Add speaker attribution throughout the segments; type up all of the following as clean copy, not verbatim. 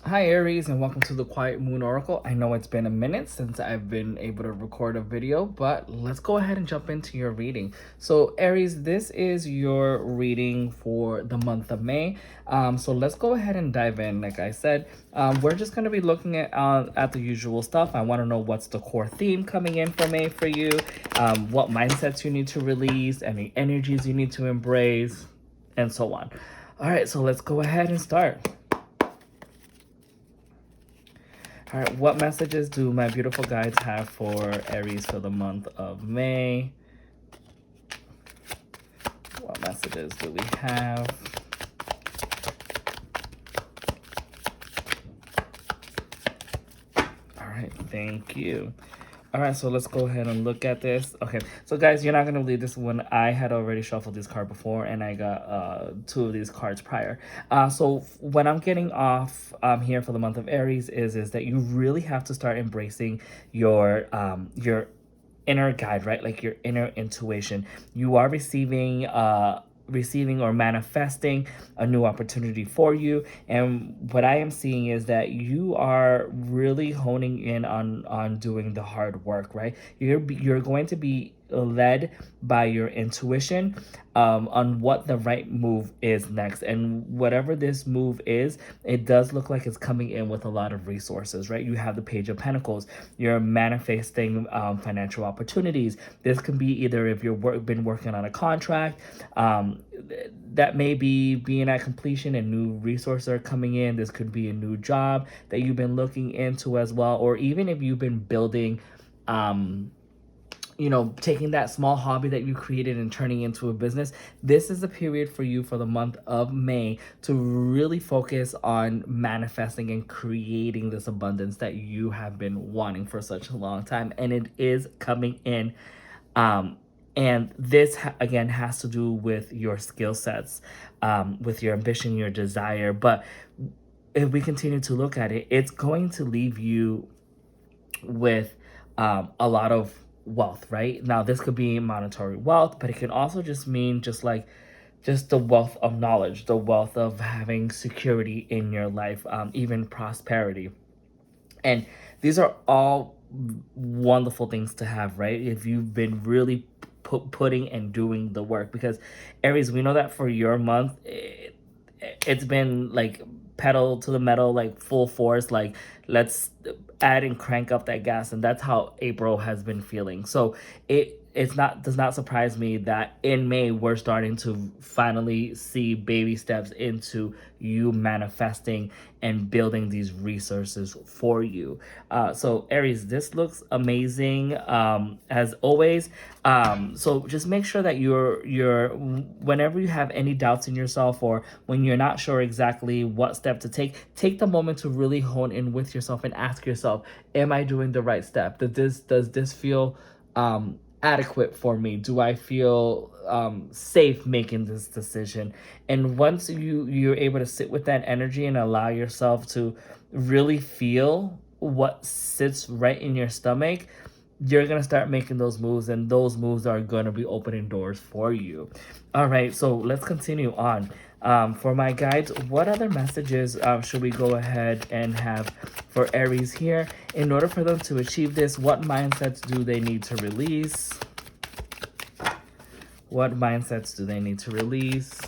Speaker 1: Hi Aries, and welcome to the Quiet Moon Oracle. I know it's been a minute since I've been able to record a video, but let's go ahead and jump into your reading. So Aries, this is your reading for the month of May. So let's go ahead and dive in. Like I said, we're just going to be looking at the usual stuff. I want to know what's the core theme coming in for May for you, what mindsets you need to release, any energies you need to embrace, and so on. All right, so let's go ahead and start. All right, what messages do my beautiful guides have for Aries for the month of May? What messages do we have? All right, thank you. All right, so let's go ahead and look at this. Okay, so guys, you're not going to believe this one. I had already shuffled this card before, and I got two of these cards prior. So what I'm getting off here for the month of Aries is that you really have to start embracing your inner guide, right? Like your inner intuition. You are receiving or manifesting a new opportunity for you, and what I am seeing is that you are really honing in on doing the hard work, right? You're going to be led by your intuition on what the right move is next. And whatever this move is, it does look like it's coming in with a lot of resources, right? You have the Page of Pentacles. You're manifesting financial opportunities. This can be either if you've been working on a contract, that may be being at completion and new resources are coming in. This could be a new job that you've been looking into as well. Or even if you've been building, taking that small hobby that you created and turning into a business. This is a period for you for the month of May to really focus on manifesting and creating this abundance that you have been wanting for such a long time. And it is coming in. And this, again, has to do with your skill sets, with your ambition, your desire. But if we continue to look at it, it's going to leave you with a lot of wealth, right? Now, this could be monetary wealth, but it can also just mean just the wealth of knowledge, the wealth of having security in your life, even prosperity. And these are all wonderful things to have, right? If you've been really putting and doing the work, because Aries, we know that for your month, it's been like pedal to the metal, like full force, like let's add and crank up that gas, and that's how April has been feeling. So it's not does not surprise me that in May we're starting to finally see baby steps into you manifesting and building these resources for you. So Aries, this looks amazing as always. So just make sure that you're whenever you have any doubts in yourself, or when you're not sure exactly what step to take the moment to really hone in with yourself and ask yourself, am I doing the right step? Does this feel adequate for me? Do I feel safe making this decision? And once you're able to sit with that energy and allow yourself to really feel what sits right in your stomach, you're gonna start making those moves, and those moves are gonna be opening doors for you. All right, so let's continue on. For my guides, what other messages should we go ahead and have for Aries here? In order for them to achieve this, what mindsets do they need to release? What mindsets do they need to release?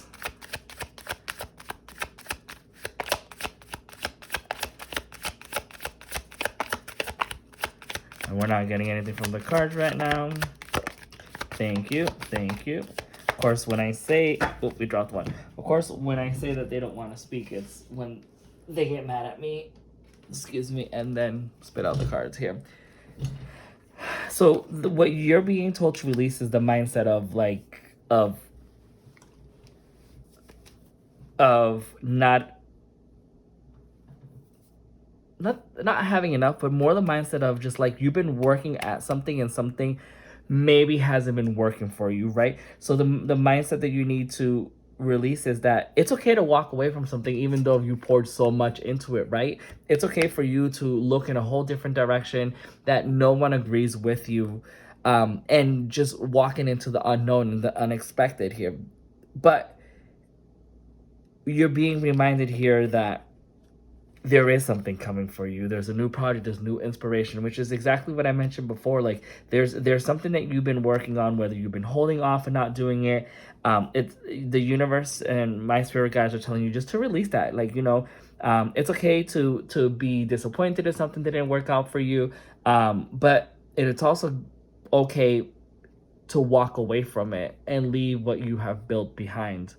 Speaker 1: And we're not getting anything from the cards right now. Thank you. Thank you. Of course, when I say... Oh, we dropped one. Of course, when I say that they don't want to speak, it's when they get mad at me. Excuse me. And then spit out the cards here. So what you're being told to release is the mindset of not having enough, but more the mindset of just like you've been working at something and something maybe hasn't been working for you, right? So the mindset that you need to release is that it's okay to walk away from something even though you poured so much into it, right? It's okay for you to look in a whole different direction that no one agrees with you, and just walking into the unknown and the unexpected here. But you're being reminded here that there is something coming for you. There's a new project, there's new inspiration, which is exactly what I mentioned before. Like there's something that you've been working on, whether you've been holding off and not doing it. It's the universe and my spirit guides are telling you just to release that. Like, it's okay to be disappointed if something didn't work out for you. But it's also okay to walk away from it and leave what you have built behind,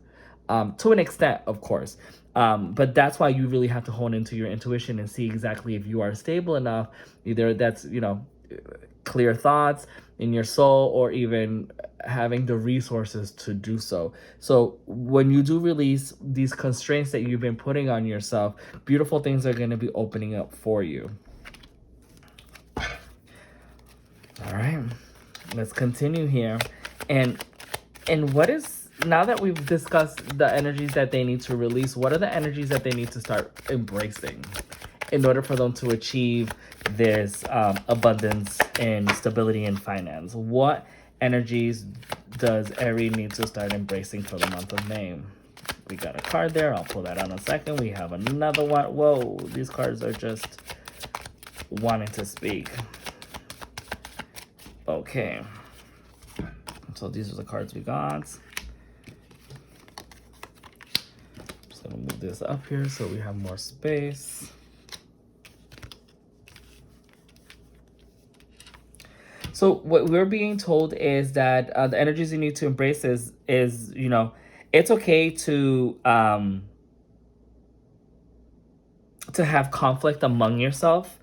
Speaker 1: to an extent, of course. But that's why you really have to hone into your intuition and see exactly if you are stable enough. Either that's, clear thoughts in your soul, or even having the resources to do so. So when you do release these constraints that you've been putting on yourself, beautiful things are going to be opening up for you. All right, let's continue here. And what is, now that we've discussed the energies that they need to release, what are the energies that they need to start embracing in order for them to achieve this abundance and stability in finance? What energies does Aries need to start embracing for the month of May? We got a card there. I'll pull that out in a second. We have another one. Whoa, these cards are just wanting to speak. Okay. So these are the cards we got. Just gonna move this up here so we have more space. So what we're being told is that the energies you need to embrace is it's okay to have conflict among yourself.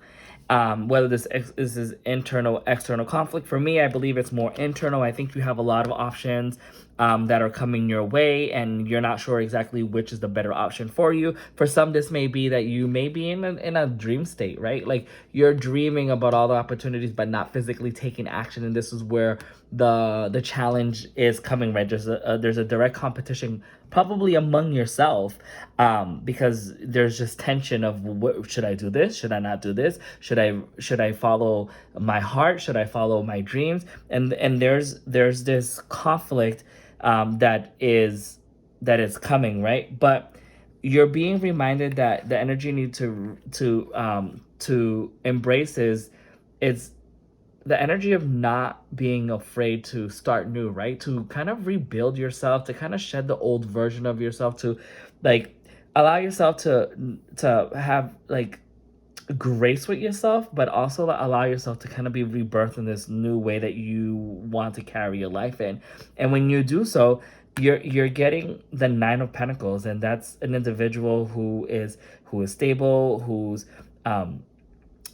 Speaker 1: Whether this is internal, external conflict. For me, I believe it's more internal. I think you have a lot of options that are coming your way, and you're not sure exactly which is the better option for you. For some, this may be that you may be in a dream state, right? Like you're dreaming about all the opportunities, but not physically taking action. And this is where the challenge is coming, right? There's a direct competition probably among yourself, because there's just tension of, what should I do, this, should I not do this, should I follow my heart, should I follow my dreams, and there's this conflict that is coming, right? But you're being reminded that the energy you need to embrace is, it's the energy of not being afraid to start new, right? To kind of rebuild yourself, to kind of shed the old version of yourself, to like allow yourself to have like grace with yourself, but also allow yourself to kind of be rebirthed in this new way that you want to carry your life in. And when you do so, you're getting the Nine of Pentacles, and that's an individual who is stable, who's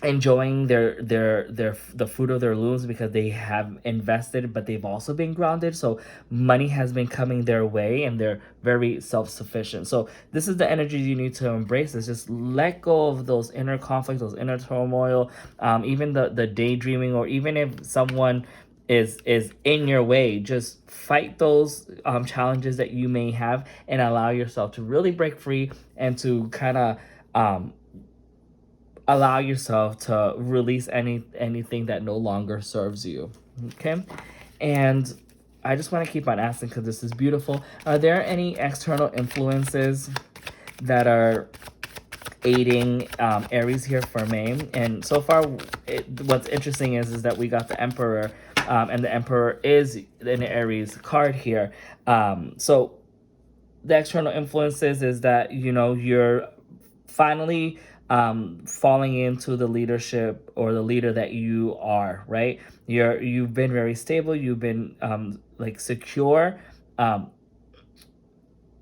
Speaker 1: enjoying the fruit of their looms, because they have invested, but they've also been grounded. So money has been coming their way, and they're very self-sufficient. So this is the energy you need to embrace, is just let go of those inner conflicts, those inner turmoil, even the daydreaming, or even if someone is in your way, just fight those challenges that you may have, and allow yourself to really break free, and to kind of allow yourself to release anything that no longer serves you. Okay? And I just want to keep on asking, because this is beautiful. Are there any external influences that are aiding Aries here for May? And so far, what's interesting is that we got the Emperor, and the Emperor is an Aries card here. So the external influences is that, you're finally falling into the leadership, or the leader that you are, right? You've been very stable. You've been like secure.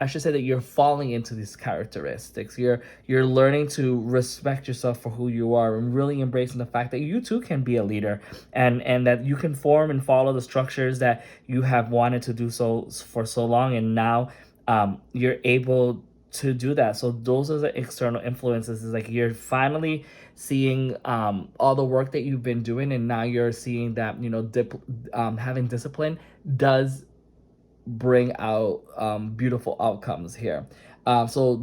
Speaker 1: I should say that you're falling into these characteristics. You're learning to respect yourself for who you are, and really embracing the fact that you too can be a leader, and that you can form and follow the structures that you have wanted to do so for so long, and now you're able to do that. So those are the external influences. Is like you're finally seeing all the work that you've been doing, and now you're seeing that having discipline does bring out beautiful outcomes here. So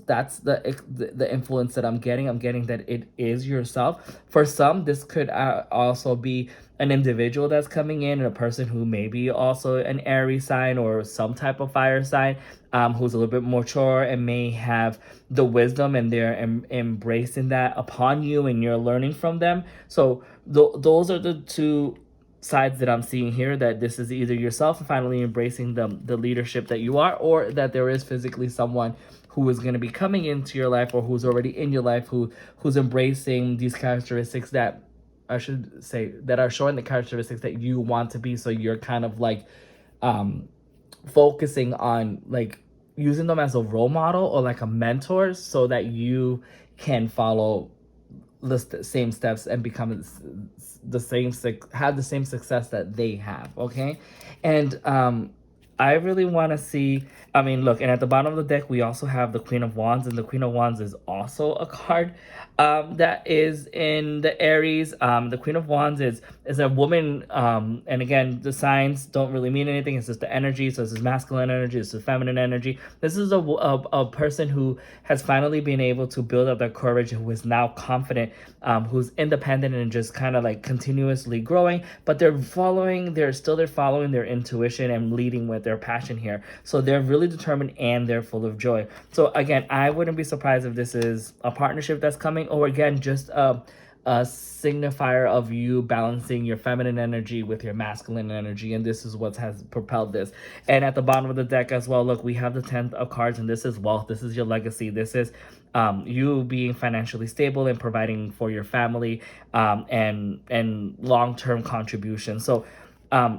Speaker 1: that's the influence that I'm getting. I'm getting that it is yourself. For some, this could also be an individual that's coming in, and a person who may be also an Aries sign or some type of fire sign, who's a little bit more mature and may have the wisdom, and they're embracing that upon you, and you're learning from them. So those are the two sides that I'm seeing here, that this is either yourself finally embracing the leadership that you are, or that there is physically someone who is going to be coming into your life, or who's already in your life, who's embracing these characteristics that I should say that are showing the characteristics that you want to be. So you're kind of like um focusing on like using them as a role model or like a mentor, so that you can follow the same steps and become the same have the same success that they have. Okay. And I really want to see, I mean, look, and at the bottom of the deck we also have the Queen of Wands, and the Queen of Wands is also a card that is in the Aries. The Queen of Wands is a woman, and again, the signs don't really mean anything. It's just the energy. So this is masculine energy, this is feminine energy. This is a person who has finally been able to build up their courage, who is now confident, who's independent and just kind of like continuously growing, but they're following their intuition and leading with their passion here. So they're really determined and they're full of joy. So again, I wouldn't be surprised if this is a partnership that's coming, or again, just a signifier of you balancing your feminine energy with your masculine energy, and this is what has propelled this. And at the bottom of the deck as well, look, we have the 10th of cards, and this is wealth. This is your legacy. This is you being financially stable and providing for your family, and long-term contribution. So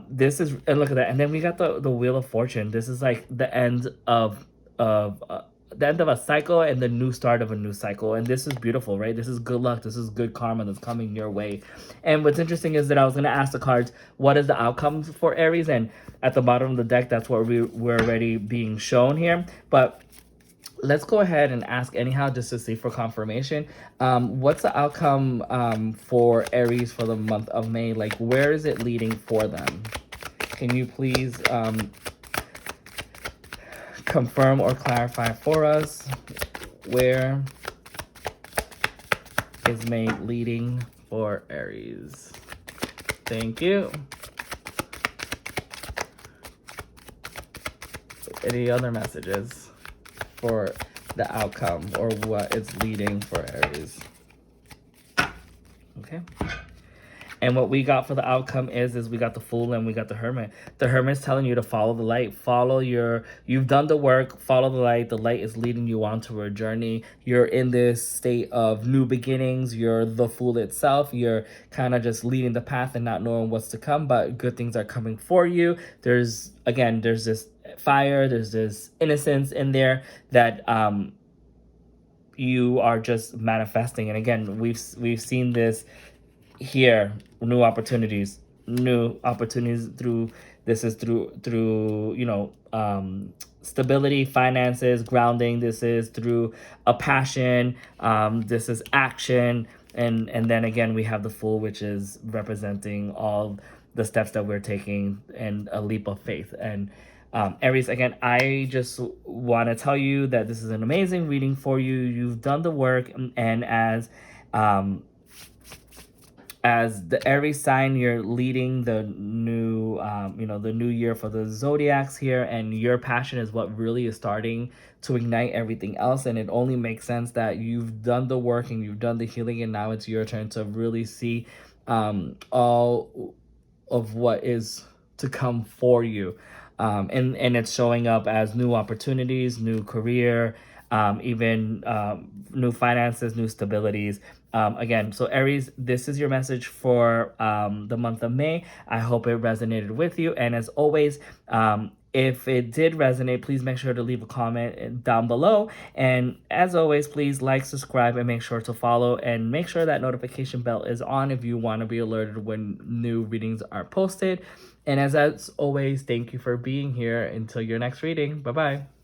Speaker 1: this is, and look at that. And then we got the Wheel of Fortune. This is like the end of the end of a cycle and the new start of a new cycle. And this is beautiful, right? This is good luck. This is good karma that's coming your way. And what's interesting is that I was going to ask the cards, what is the outcome for Aries? And at the bottom of the deck, that's what we're already being shown here. But let's go ahead and ask anyhow, just to see for confirmation. What's the outcome for Aries for the month of May? Like, where is it leading for them? Can you please confirm or clarify for us? Where is May leading for Aries? Thank you. Any other messages for the outcome or what it's leading for Aries? Okay. And what we got for the outcome is we got the Fool and we got the Hermit. The Hermit's telling you to follow the light. You've done the work, follow the light. The light is leading you onto a journey. You're in this state of new beginnings. You're the Fool itself. You're kind of just leading the path and not knowing what's to come, but good things are coming for you. There's this fire, there's this innocence in there that you are just manifesting. And again, we've seen this here, new opportunities through stability, finances, grounding. This is through a passion, this is action. And then again, we have the Fool, which is representing all the steps that we're taking and a leap of faith. And Aries, again, I just want to tell you that this is an amazing reading for you. You've done the work, and as the Aries sign, you're leading the new year for the zodiacs here, and your passion is what really is starting to ignite everything else. And it only makes sense that you've done the work and you've done the healing, and now it's your turn to really see all of what is to come for you. And it's showing up as new opportunities, new career, even new finances, new stabilities. Again, so Aries, this is your message for the month of May. I hope it resonated with you. And as always, if it did resonate, please make sure to leave a comment down below. And as always, please like, subscribe, and make sure to follow, and make sure that notification bell is on if you want to be alerted when new readings are posted. And as always, thank you for being here. Until your next reading. Bye-bye.